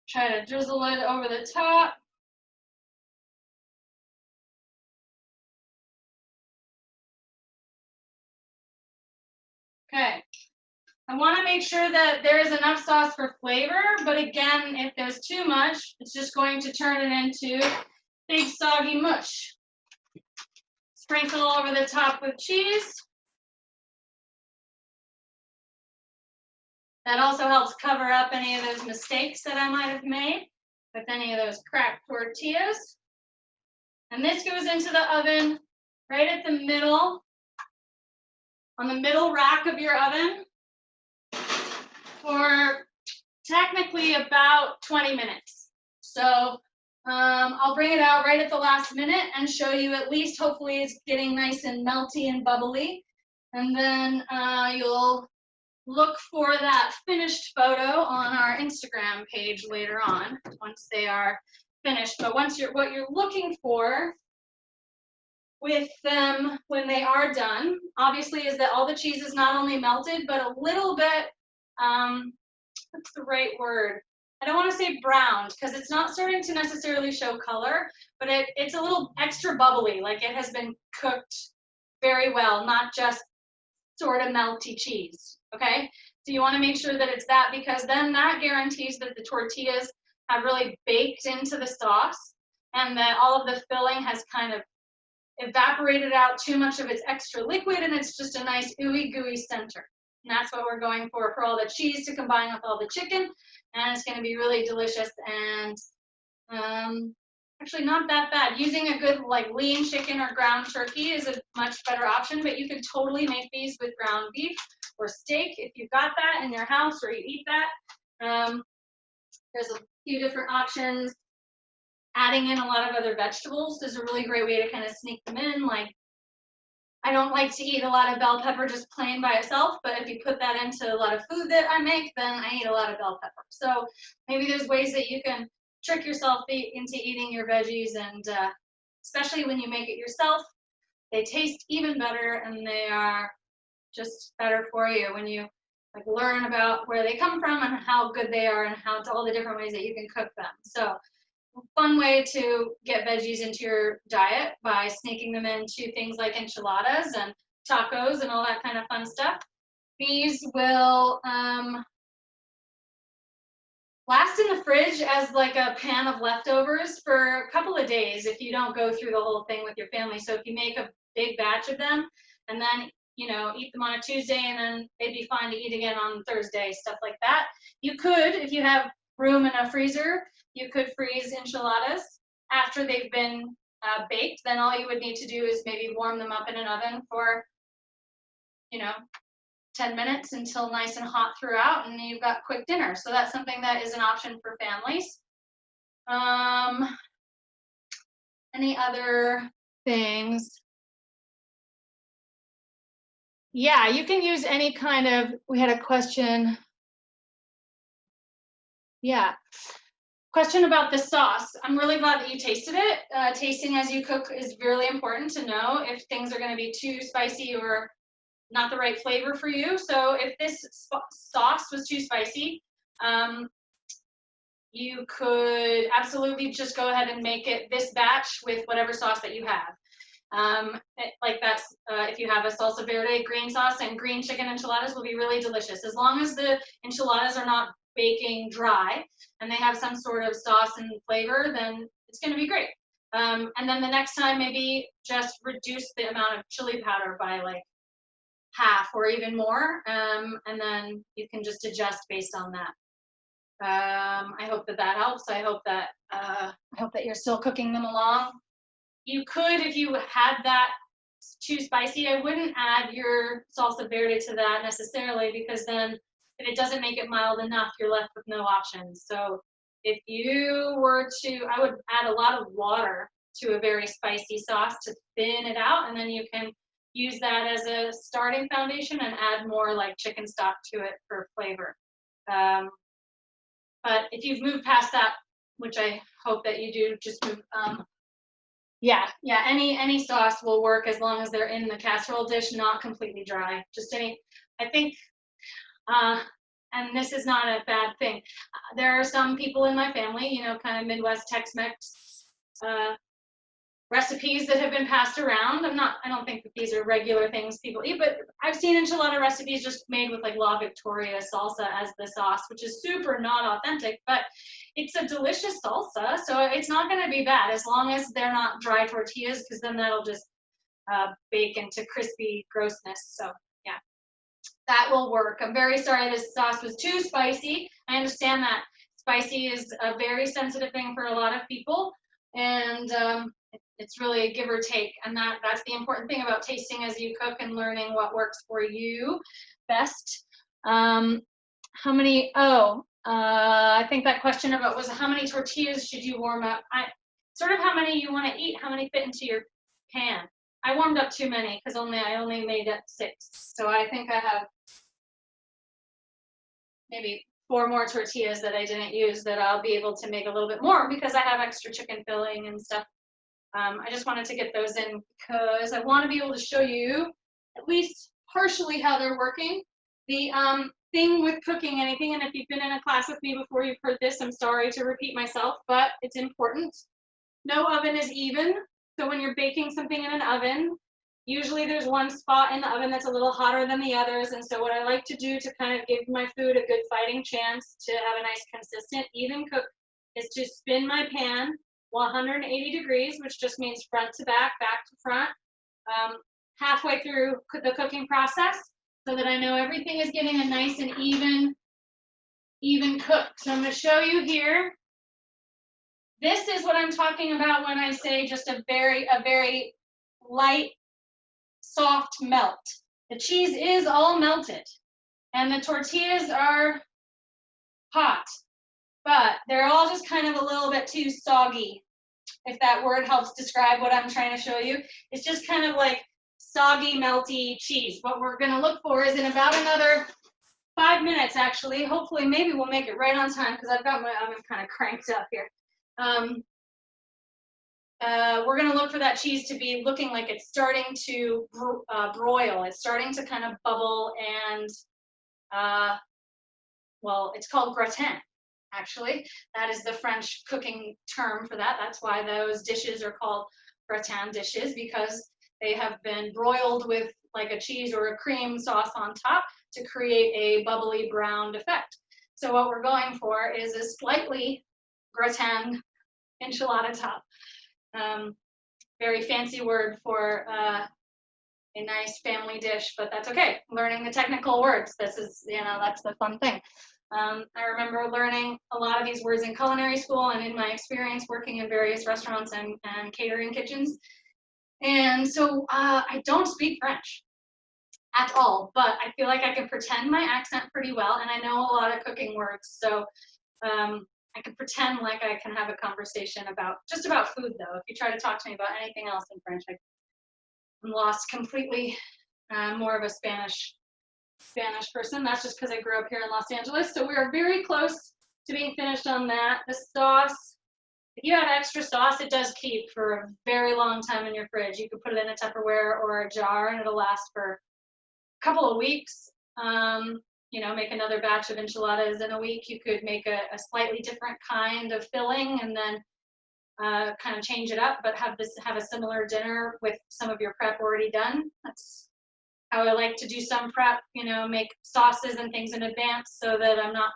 Try to drizzle it over the top. Okay. I want to make sure that there is enough sauce for flavor, but again, if there's too much, it's just going to turn it into big soggy mush. Sprinkle over the top with cheese. That also helps cover up any of those mistakes that I might have made with any of those cracked tortillas. And this goes into the oven right at the middle, on the middle rack of your oven for technically about 20 minutes. So I'll bring it out right at the last minute and show you at least, hopefully it's getting nice and melty and bubbly. And then you'll look for that finished photo on our Instagram page later on once they are finished. But what you're looking for with them when they are done, obviously, is that all the cheese is not only melted, but a little bit, what's the right word? I don't want to say browned because it's not starting to necessarily show color, but it's a little extra bubbly, like it has been cooked very well, not just sort of melty cheese, okay? So you want to make sure that it's that, because then that guarantees that the tortillas have really baked into the sauce and that all of the filling has kind of evaporated out too much of its extra liquid and it's just a nice ooey gooey center. And that's what we're going for all the cheese to combine with all the chicken, and it's going to be really delicious and actually not that bad. Using a good like lean chicken or ground turkey is a much better option, but you can totally make these with ground beef or steak if you've got that in your house or you eat that. There's a few different options. Adding in a lot of other vegetables is a really great way to kind of sneak them in. Like, I don't like to eat a lot of bell pepper just plain by itself, but if you put that into a lot of food that I make, then I eat a lot of bell pepper. So maybe there's ways that you can trick yourself into eating your veggies, and especially when you make it yourself, they taste even better and they are just better for you when you like learn about where they come from and how good they are and how all the different ways that you can cook them. So fun way to get veggies into your diet by sneaking them into things like enchiladas and tacos and all that kind of fun stuff. These will last in the fridge as like a pan of leftovers for a couple of days if you don't go through the whole thing with your family. So if you make a big batch of them and then, you know, eat them on a Tuesday and then they'd be fine to eat again on Thursday, stuff like that. You could, if you have room in a freezer, you could freeze enchiladas after they've been baked. Then all you would need to do is maybe warm them up in an oven for, you know, 10 minutes until nice and hot throughout, and you've got quick dinner. So that's something that is an option for families. Any other things? Yeah, you can use any kind of, we had a question. Yeah. Question about the sauce. I'm really glad that you tasted it. Tasting as you cook is really important to know if things are going to be too spicy or not the right flavor for you. So if this sauce was too spicy, you could absolutely just go ahead and make it this batch with whatever sauce that you have. Like that's, if you have a salsa verde green sauce, and green chicken enchiladas will be really delicious. As long as the enchiladas are not baking dry and they have some sort of sauce and flavor, then it's going to be great. And then the next time, maybe just reduce the amount of chili powder by like half or even more, and then you can just adjust based on that. I hope that helps. I hope that you're still cooking them along. You could, if you had that too spicy, I wouldn't add your salsa verde to that necessarily, because then if it doesn't make it mild enough, you're left with no options. So if you were to, I would add a lot of water to a very spicy sauce to thin it out, and then you can use that as a starting foundation and add more like chicken stock to it for flavor. But if you've moved past that, which I hope that you do, just move, yeah, any sauce will work as long as they're in the casserole dish, not completely dry. Just any, I think, and this is not a bad thing. There are some people in my family, you know, kind of Midwest Tex-Mex recipes that have been passed around. I don't think that these are regular things people eat, but I've seen enchilada recipes just made with like La Victoria salsa as the sauce, which is super not authentic, but it's a delicious salsa, so it's not going to be bad as long as they're not dry tortillas, because then that'll just bake into crispy grossness. So yeah, that will work. I'm very sorry this sauce was too spicy. I understand that spicy is a very sensitive thing for a lot of people, and it's really a give or take, and that's the important thing about tasting as you cook and learning what works for you best. How many, I think that question about was how many tortillas should you warm up? Sort of how many you want to eat, how many fit into your pan. I warmed up too many because I only made it 6. So I think I have maybe 4 more tortillas that I didn't use that I'll be able to make a little bit more because I have extra chicken filling and stuff. I just wanted to get those in because I want to be able to show you at least partially how they're working. The thing with cooking anything, and if you've been in a class with me before, you've heard this, I'm sorry to repeat myself, but it's important. No oven is even. So when you're baking something in an oven, usually there's one spot in the oven that's a little hotter than the others. And so what I like to do to kind of give my food a good fighting chance to have a nice, consistent, even cook is to spin my pan 180 degrees, which just means front to back, back to front, halfway through the cooking process, so that I know everything is getting a nice and even cook. So I'm going to show you here. This is what I'm talking about when I say just a very light, soft melt. The cheese is all melted, and the tortillas are hot, but they're all just kind of a little bit too soggy, if that word helps describe what I'm trying to show you. It's just kind of like soggy, melty cheese. What we're going to look for is in about another 5 minutes, actually. Hopefully, maybe we'll make it right on time because I've got my oven kind of cranked up here. We're going to look for that cheese to be looking like it's starting to broil. It's starting to kind of bubble and, well, it's called gratin. Actually, that is the French cooking term for that. That's why those dishes are called gratin dishes, because they have been broiled with like a cheese or a cream sauce on top to create a bubbly browned effect. So what we're going for is a slightly gratin enchilada top. Very fancy word for a nice family dish, but that's okay. Learning the technical words. This is, that's the fun thing. I remember learning a lot of these words in culinary school and in my experience working in various restaurants and catering kitchens. And so I don't speak French at all, but I feel like I can pretend my accent pretty well, and I know a lot of cooking words. So I can pretend like I can have a conversation about food, though. If you try to talk to me about anything else in French, I'm lost completely. More of a Spanish person. That's just because I grew up here in Los Angeles. So we are very close to being finished on that. The sauce, if you have extra sauce, it does keep for a very long time in your fridge. You could put it in a Tupperware or a jar and it'll last for a couple of weeks. Make another batch of enchiladas in a week. You could make a slightly different kind of filling and then kind of change it up, but have a similar dinner with some of your prep already done. That's how I like to do some prep, make sauces and things in advance so that I'm not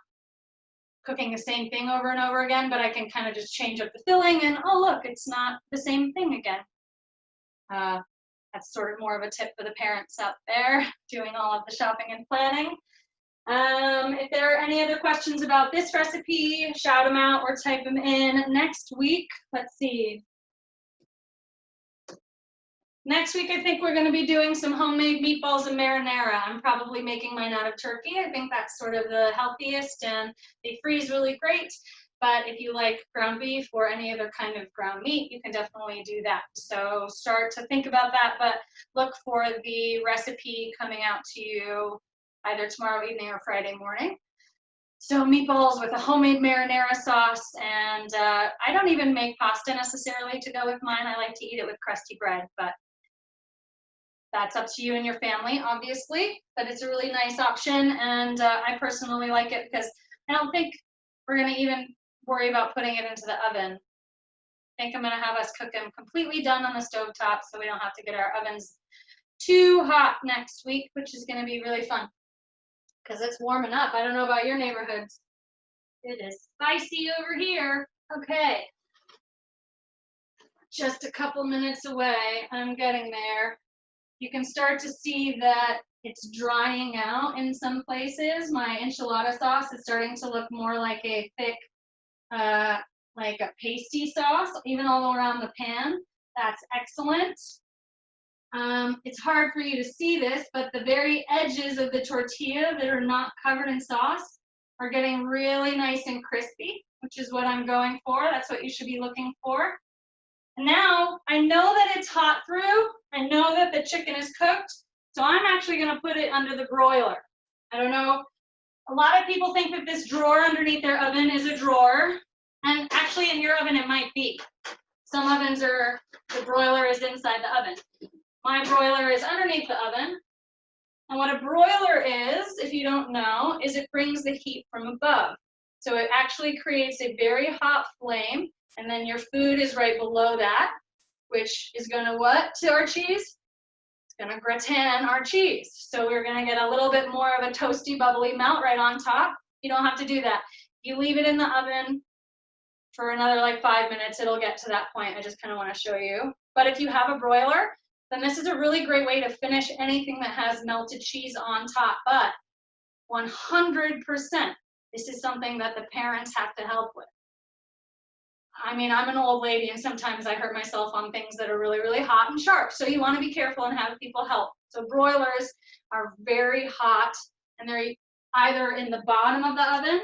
cooking the same thing over and over again, but I can kind of just change up the filling and, oh, look, it's not the same thing again. That's sort of more of a tip for the parents out there doing all of the shopping and planning. If there are any other questions about this recipe, shout them out or type them in next week. Let's see. Next week, I think we're going to be doing some homemade meatballs and marinara. I'm probably making mine out of turkey. I think that's sort of the healthiest, and they freeze really great. But if you like ground beef or any other kind of ground meat, you can definitely do that. So start to think about that, but look for the recipe coming out to you either tomorrow evening or Friday morning. So meatballs with a homemade marinara sauce, and I don't even make pasta necessarily to go with mine. I like to eat it with crusty bread, but that's up to you and your family, obviously. But it's a really nice option, and I personally like it because I don't think we're going to even worry about putting it into the oven. I think I'm going to have us cook them completely done on the stovetop so we don't have to get our ovens too hot next week, which is going to be really fun because it's warming up. I don't know about your neighborhoods. It is spicy over here. Okay. Just a couple minutes away. I'm getting there. You can start to see that it's drying out in some places. My enchilada sauce is starting to look more like a thick, like a pasty sauce, even all around the pan. That's excellent. It's hard for you to see this, but the very edges of the tortilla that are not covered in sauce are getting really nice and crispy, which is what I'm going for. That's what you should be looking for. And now I know that it's hot through. I know that the chicken is cooked, so I'm actually going to put it under the broiler. I don't know. A lot of people think that this drawer underneath their oven is a drawer, and actually in your oven it might be. Some ovens are, the broiler is inside the oven. My broiler is underneath the oven, and what a broiler is, if you don't know, is it brings the heat from above. So it actually creates a very hot flame, and then your food is right below that, which is gonna what to our cheese? It's gonna gratin our cheese. So we're gonna get a little bit more of a toasty, bubbly melt right on top. You don't have to do that. You leave it in the oven for another like 5 minutes, it'll get to that point. I just kind of want to show you. But if you have a broiler, then this is a really great way to finish anything that has melted cheese on top. But 100%, this is something that the parents have to help with. I mean, I'm an old lady, and sometimes I hurt myself on things that are really, really hot and sharp. So you want to be careful and have people help. So broilers are very hot, and they're either in the bottom of the oven,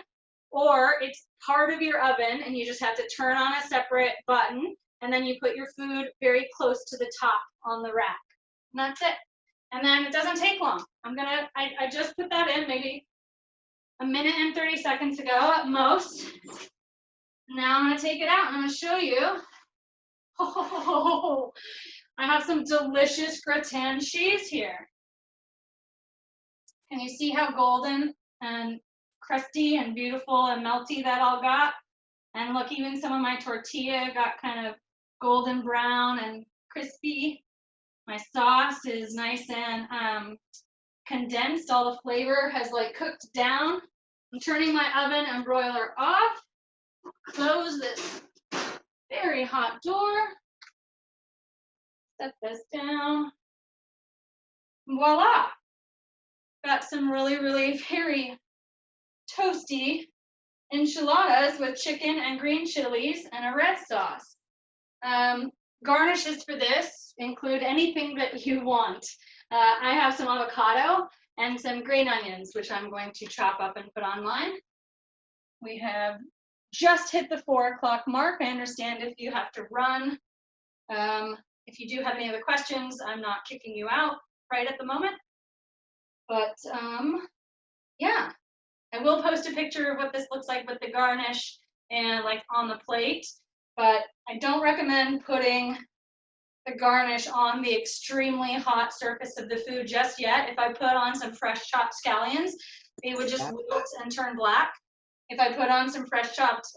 or it's part of your oven, and you just have to turn on a separate button, and then you put your food very close to the top on the rack. And that's it. And then it doesn't take long. I just put that in maybe a minute and 30 seconds ago at most. Now I'm going to take it out and I'm going to show you. Oh, I have some delicious gratin cheese here. Can you see how golden and crusty and beautiful and melty that all got? And look, even some of my tortilla got kind of golden brown and crispy. My sauce is nice and condensed. All the flavor has like cooked down. I'm turning my oven and broiler off. Close this very hot door. Set this down. Voila! Got some really, really very toasty enchiladas with chicken and green chilies and a red sauce. Garnishes for this include anything that you want. I have some avocado and some green onions, which I'm going to chop up and put on mine. We have just hit the 4 o'clock mark. I understand if you have to run. If you do have any other questions, I'm not kicking you out right at the moment. But yeah, I will post a picture of what this looks like with the garnish and like on the plate, but I don't recommend putting the garnish on the extremely hot surface of the food just yet. If I put on some fresh chopped scallions, they would just wilt and turn black. If I put on some fresh chopped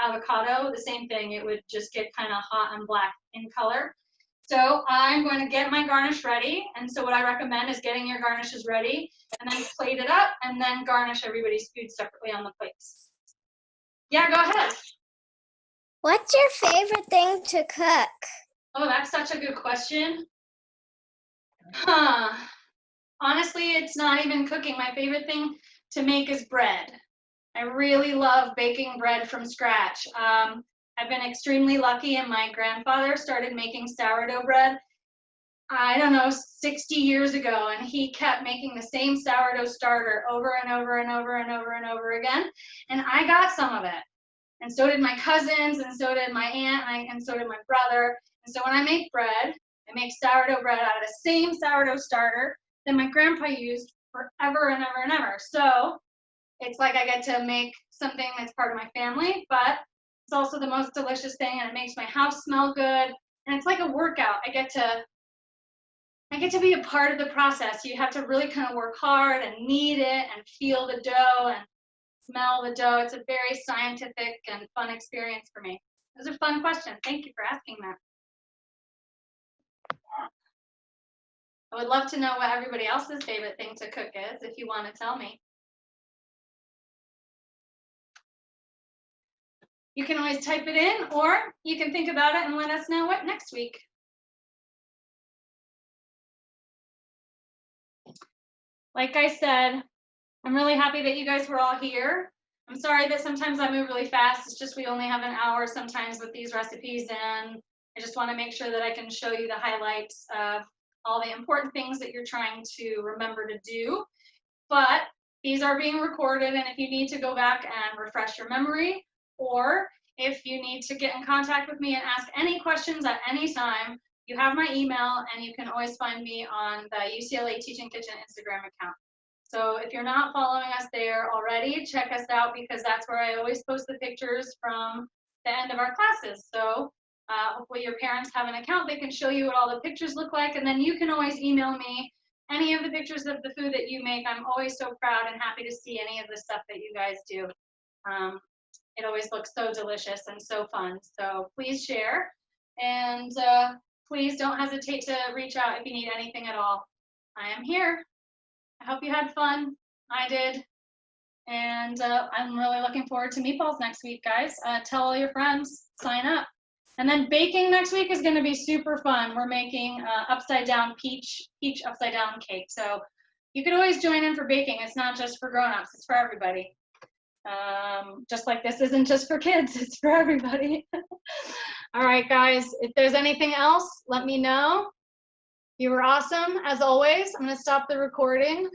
avocado, the same thing, it would just get kind of hot and black in color. So I'm going to get my garnish ready. And so what I recommend is getting your garnishes ready and then plate it up and then garnish everybody's food separately on the plates. Yeah, go ahead. What's your favorite thing to cook? Oh, that's such a good question. Honestly, it's not even cooking. My favorite thing to make is bread. I really love baking bread from scratch. I've been extremely lucky, and my grandfather started making sourdough bread I don't know, 60 years ago, and he kept making the same sourdough starter over and over and over and over and over again. And I got some of it. And so did my cousins, and so did my aunt, and so did my brother. And so when I make bread, I make sourdough bread out of the same sourdough starter that my grandpa used forever and ever and ever. So it's like I get to make something that's part of my family, but it's also the most delicious thing, and it makes my house smell good. And it's like a workout. I get to be a part of the process. You have to really kind of work hard and knead it and feel the dough and smell the dough. It's a very scientific and fun experience for me. Those are fun questions. Thank you for asking that. I would love to know what everybody else's favorite thing to cook is, if you want to tell me. You can always type it in, or you can think about it and let us know what next week. Like I said, I'm really happy that you guys were all here. I'm sorry that sometimes I move really fast. It's just we only have an hour sometimes with these recipes, and I just want to make sure that I can show you the highlights of all the important things that you're trying to remember to do. But these are being recorded, and if you need to go back and refresh your memory, or if you need to get in contact with me and ask any questions at any time, you have my email, and you can always find me on the UCLA Teaching Kitchen Instagram account. So if you're not following us there already, check us out, because that's where I always post the pictures from the end of our classes. So hopefully your parents have an account. They can show you what all the pictures look like, and then you can always email me any of the pictures of the food that you make. I'm always so proud and happy to see any of the stuff that you guys do. It always looks so delicious and so fun. So please share, and please don't hesitate to reach out if you need anything at all. I am here. I hope you had fun. I did. And I'm really looking forward to meatballs next week, guys. Tell all your friends, sign up. And then baking next week is going to be super fun. We're making upside down peach upside down cake. So you could always join in for baking. It's not just for grown-ups, it's for everybody. Just like this isn't just for kids, it's for everybody. All right, guys, if there's anything else, let me know. You were awesome, as always. I'm going to stop the recording.